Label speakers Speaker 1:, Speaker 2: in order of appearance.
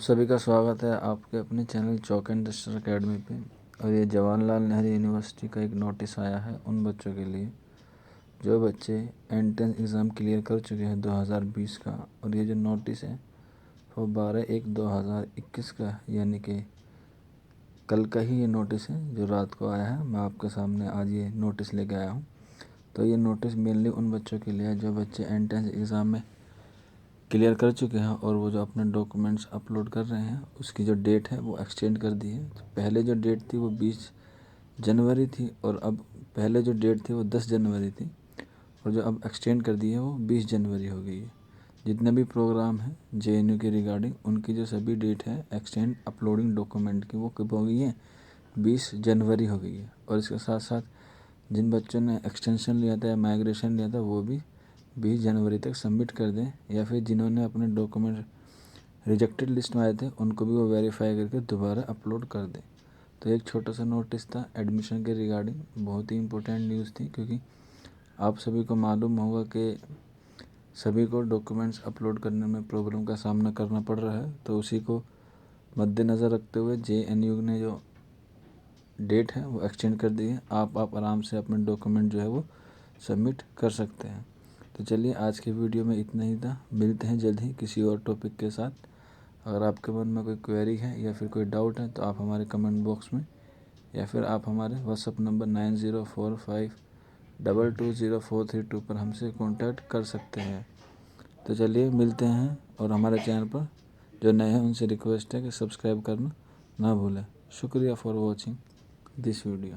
Speaker 1: सभी का स्वागत है आपके अपने channel chalk and Juster academy पे। और ये जवाहरलाल नेहरू यूनिवर्सिटी का एक नोटिस आया है उन बच्चों के लिए जो बच्चे एंट्रेंस एग्ज़ाम क्लियर कर चुके हैं 2020 का। और ये जो नोटिस है वो 12/1/2021 का है, यानी कि कल का ही ये नोटिस है जो रात को आया है। मैं आपके सामने आज ये नोटिस लेके आया हूँ। तो ये नोटिस मेनली उन बच्चों के लिए है जो बच्चे एंट्रेंस एग्ज़ाम में क्लियर कर चुके हैं और वो जो अपने डॉक्यूमेंट्स अपलोड कर रहे हैं उसकी जो डेट है वो एक्सटेंड कर दी है। तो पहले जो डेट थी वो 20 जनवरी थी और अब पहले जो डेट थी वो 10 जनवरी थी और जो अब एक्सटेंड कर दी है वो 20 जनवरी हो गई है। जितने भी प्रोग्राम हैं JNU के रिगार्डिंग उनकी जो सभी डेट है एक्सटेंड अपलोडिंग डॉक्यूमेंट की वो कब हो गई है, 20 जनवरी हो गई है। और इसके साथ साथ जिन बच्चों ने एक्सटेंशन लिया था या माइग्रेशन लिया था वो भी 20 जनवरी तक सबमिट कर दें, या फिर जिन्होंने अपने डॉक्यूमेंट रिजेक्टेड लिस्ट में आए थे उनको भी वो वेरीफाई करके दोबारा अपलोड कर दें। तो एक छोटा सा नोटिस था एडमिशन के रिगार्डिंग, बहुत ही इम्पोर्टेंट न्यूज़ थी क्योंकि आप सभी को मालूम होगा कि सभी को डॉक्यूमेंट्स अपलोड करने में प्रॉब्लम का सामना करना पड़ रहा है। तो उसी को मद्देनज़र रखते हुए JNU ने जो डेट है वो एक्सटेंड कर दी है। आप आराम से अपने डॉक्यूमेंट जो है वो सबमिट कर सकते हैं। तो चलिए आज के वीडियो में इतना ही था। मिलते हैं जल्द ही किसी और टॉपिक के साथ। अगर आपके मन में कोई क्वेरी है या फिर कोई डाउट है तो आप हमारे कमेंट बॉक्स में या फिर आप हमारे व्हाट्सअप नंबर 9045220432 पर हमसे कांटेक्ट कर सकते हैं। तो चलिए मिलते हैं। और हमारे चैनल पर जो नए हैं उनसे रिक्वेस्ट है कि सब्सक्राइब करना ना भूलें। शुक्रिया फॉर वॉचिंग दिस वीडियो।